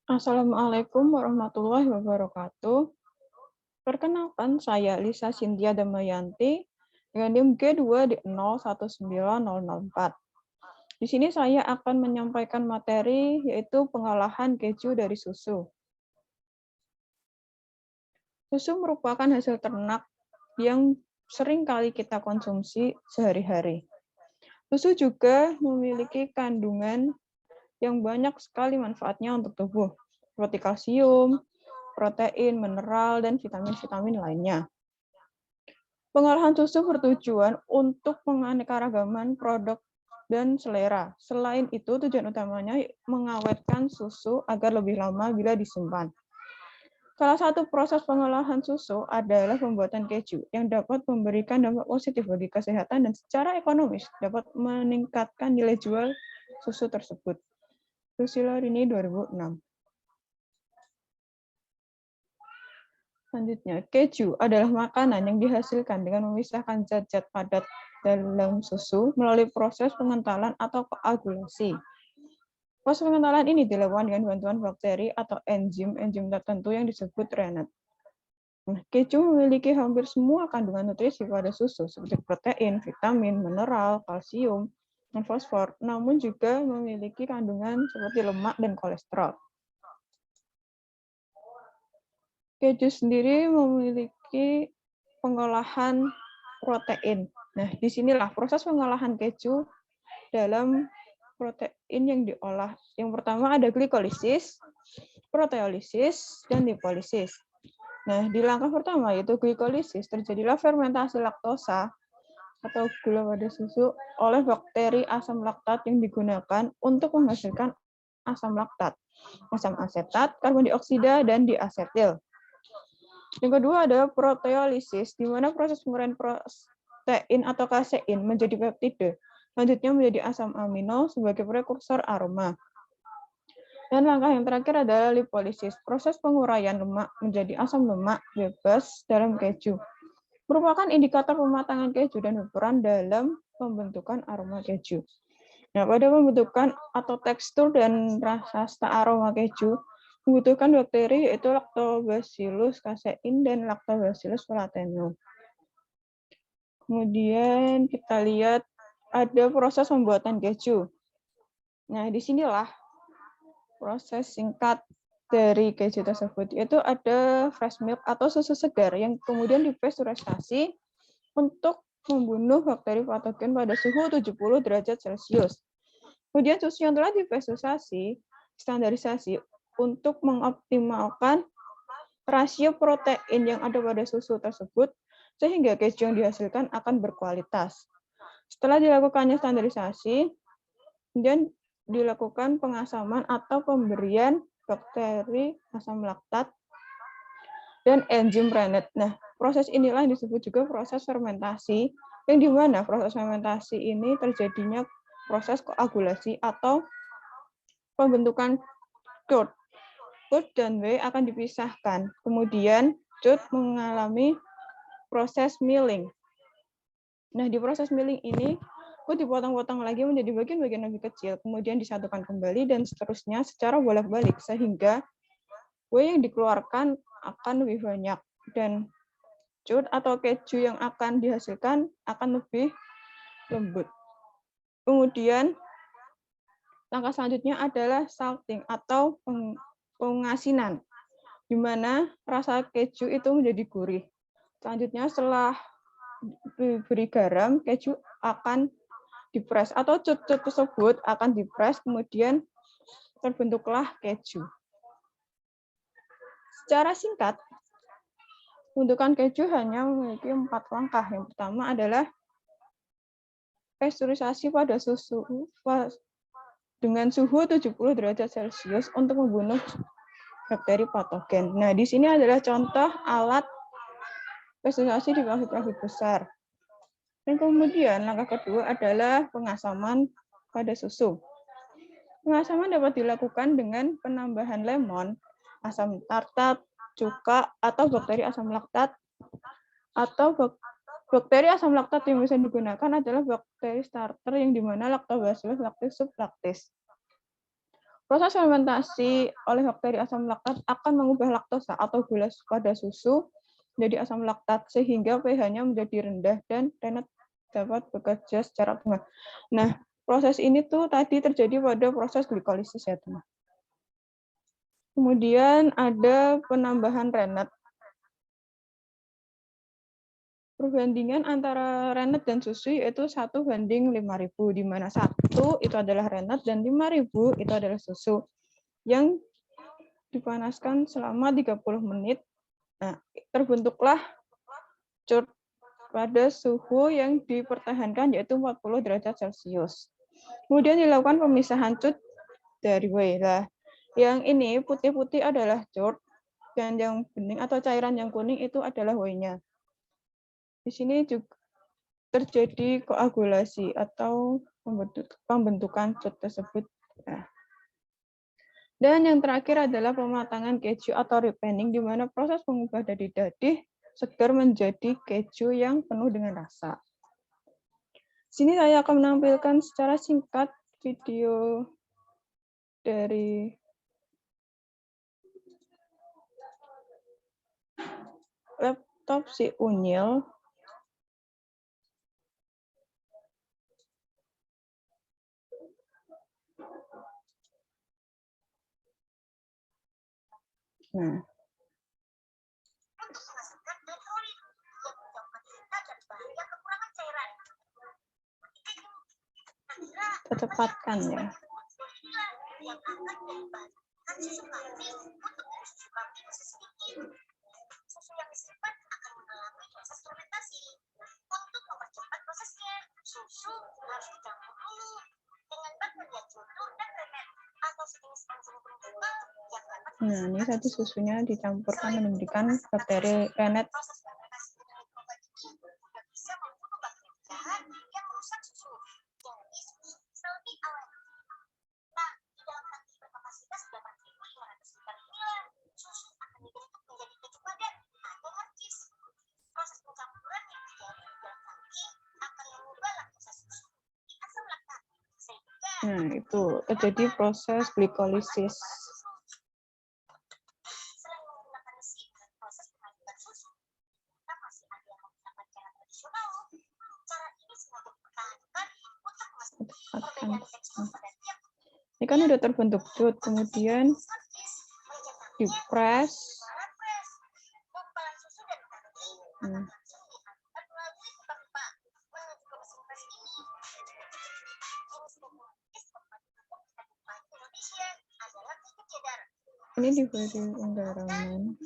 Assalamualaikum warahmatullahi wabarakatuh. Perkenalkan, saya Lisa Cynthia Damayanti dengan NIM G2 di 019004. Di sini saya akan menyampaikan materi yaitu pengolahan keju dari susu. Susu merupakan hasil ternak yang sering kali kita konsumsi sehari-hari. Susu juga memiliki kandungan yang banyak sekali manfaatnya untuk tubuh, seperti kalsium, protein, mineral, dan vitamin-vitamin lainnya. Pengolahan susu bertujuan untuk penganeka-ragaman produk dan selera. Selain itu, tujuan utamanya mengawetkan susu agar lebih lama bila disimpan. Salah satu proses pengolahan susu adalah pembuatan keju yang dapat memberikan dampak positif bagi kesehatan dan secara ekonomis dapat meningkatkan nilai jual susu tersebut. Susilarini 2006. Selanjutnya, keju adalah makanan yang dihasilkan dengan memisahkan zat-zat padat dalam susu melalui proses pengentalan atau koagulasi. Proses pengentalan ini dilakukan dengan bantuan bakteri atau enzim tertentu yang disebut rennet. Nah, keju memiliki hampir semua kandungan nutrisi pada susu, seperti protein, vitamin, mineral, kalsium, dan fosfor, namun juga memiliki kandungan seperti lemak dan kolesterol. Keju sendiri memiliki pengolahan protein. Nah, disinilah proses pengolahan keju dalam protein yang diolah. Yang pertama ada glikolisis, proteolisis, dan lipolisis. Nah, di langkah pertama yaitu glikolisis, terjadilah fermentasi laktosa atau gula pada susu oleh bakteri asam laktat yang digunakan untuk menghasilkan asam laktat, asam asetat, karbon dioksida, dan diasetil. Yang kedua adalah proteolisis, di mana proses penguraian protein atau kasein menjadi peptida. Selanjutnya menjadi asam amino sebagai prekursor aroma. Dan langkah yang terakhir adalah lipolisis, proses penguraian lemak menjadi asam lemak bebas dalam keju. Merupakan indikator pematangan keju dan berperan dalam pembentukan aroma keju. Nah, pada pembentukan atau tekstur dan rasa aroma keju, membutuhkan bakteri yaitu Lactobacillus casein dan Lactobacillus platinum. Kemudian kita lihat ada proses pembuatan keju. Nah, disinilah proses singkat dari keju tersebut, yaitu ada fresh milk atau susu segar yang kemudian dipasteurisasi untuk membunuh bakteri patogen pada suhu 70 derajat Celcius. Kemudian susu yang telah dipasteurisasi standarisasi untuk mengoptimalkan rasio protein yang ada pada susu tersebut sehingga keju yang dihasilkan akan berkualitas. Setelah dilakukannya standarisasi, kemudian dilakukan pengasaman atau pemberian bakteri asam laktat dan enzim rennet. Nah, proses inilah yang disebut juga proses fermentasi, yang di mana proses fermentasi ini terjadinya proses koagulasi atau pembentukan curd. Curd dan whey akan dipisahkan. Kemudian curd mengalami proses milling. Nah, di proses milling ini curd dipotong-potong lagi menjadi bagian-bagian lebih kecil, kemudian disatukan kembali dan seterusnya secara bolak-balik sehingga whey yang dikeluarkan akan lebih banyak dan curd atau keju yang akan dihasilkan akan lebih lembut. Kemudian langkah selanjutnya adalah salting atau pengasinan, di mana rasa keju itu menjadi gurih. Selanjutnya setelah diberi garam, keju akan dipres atau cut-cut tersebut akan dipres, kemudian terbentuklah keju. Secara singkat, pembentukan keju hanya memiliki 4 langkah. Yang pertama adalah pasteurisasi pada susu dengan suhu 70 derajat Celcius untuk membunuh bakteri patogen. Nah, di sini adalah contoh alat pasteurisasi di pabrik-pabrik besar. Dan kemudian langkah kedua adalah pengasaman pada susu. Pengasaman dapat dilakukan dengan penambahan lemon, asam tartar, cuka, atau bakteri asam laktat. Atau bakteri asam laktat yang bisa digunakan adalah bakteri starter yang dimana Lactobacillus lactis sublactis. Proses fermentasi oleh bakteri asam laktat akan mengubah laktosa atau gula pada susu menjadi asam laktat sehingga pH-nya menjadi rendah dan rennet dapat bekerja secara optimal. Nah, proses ini tuh tadi terjadi pada proses glikolisis ya, teman. Kemudian ada penambahan rennet. Perbandingan antara rennet dan susu yaitu 1:5.000, di mana 1 itu adalah rennet dan 5.000 itu adalah susu yang dipanaskan selama 30 menit. Nah, terbentuklah curd pada suhu yang dipertahankan yaitu 40 derajat Celcius. Kemudian dilakukan pemisahan curd dari whey. Nah, yang ini putih-putih adalah curd dan yang bening atau cairan yang kuning itu adalah whey-nya. Di sini juga terjadi koagulasi atau pembentukan curd tersebut. Nah. Dan yang terakhir adalah pematangan keju atau ripening, di mana proses mengubah dari dadih segar menjadi keju yang penuh dengan rasa. Sini saya akan menampilkan secara singkat video dari laptop si Unyil. Nah, tetapkan ya. Susu yang disimpan akan mengalami proses fermentasi. Untuk mempercepat prosesnya, susu harus dicampur dulu dengan bakteria cultur dan rennet atau sejenis enzim penjual yang dapat. Nah, ini tadi susunya dicampurkan dan memberikan bakteri rennet. Proses fermentasi dengan mikroba ini juga bisa membunuh bakteri jahat yang merusak susu. Jadi susu bisa lebih awet. Nah, di dalam tangki berkapasitas 8.500 liter inilah susu akan dibentuk menjadi keju padat atau marcis. Proses pencampuran yang terjadi di dalam tangki akan mengubah laktosa susu di asam laktat. Nah, itu terjadi proses glikolisis. Selain menggunakan mesin, proses pengadilan susu, kita masih ada yang menggunakan cara tradisional. Cara ini sengaja dipertahankan untuk memastikan perbedaan tekstur pada tiap. Ini kan udah terbentuk cut, kemudian dipres. Ini diberi penggaraman.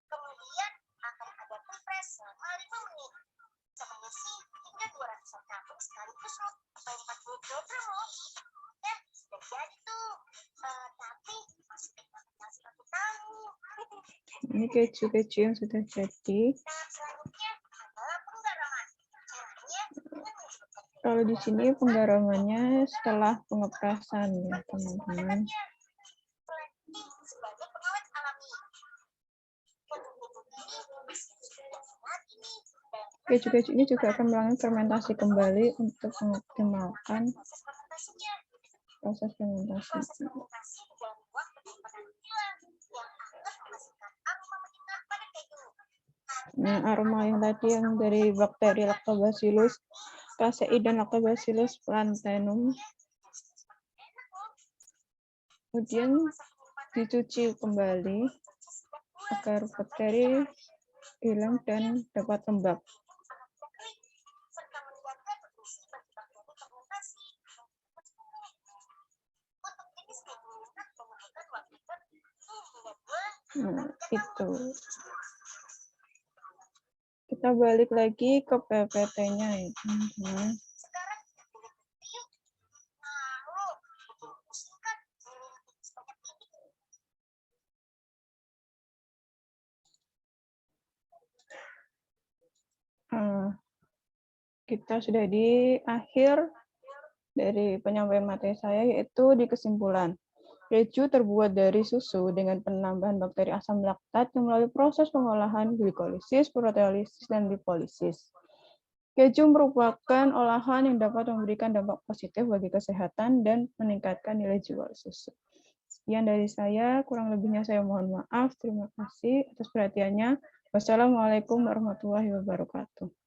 Kemudian akan ada prepres selama 5 menit. Mengisi hingga 200 tabung sekaligus loh, sampai 40 kg loh. Sudah jadi tuh. Tapi masih fermentasi 1 tahun. Ini keju-keju yang sudah jadi. Selanjutnya adalah penggaraman. Kalau di sini penggaramannya setelah pengeprasan ya teman-teman. Sebagai pengawet alami. Keju-keju ini juga akan melakukan fermentasi kembali untuk mengoptimalkan proses fermentasi. Nah, aroma yang tadi yang dari bakteri Lactobacillus casei dan Lactobacillus plantarum. Kemudian dicuci kembali agar bakteri hilang dan dapat lembab. Nah, itu. Kita balik lagi ke PPT-nya ya, teman-teman. Kita sudah di akhir dari penyampaian materi saya, yaitu di kesimpulan. Keju terbuat dari susu dengan penambahan bakteri asam laktat yang melalui proses pengolahan glikolisis, proteolisis, dan lipolisis. Keju merupakan olahan yang dapat memberikan dampak positif bagi kesehatan dan meningkatkan nilai jual susu. Sekian dari saya, kurang lebihnya saya mohon maaf. Terima kasih atas perhatiannya. Wassalamualaikum warahmatullahi wabarakatuh.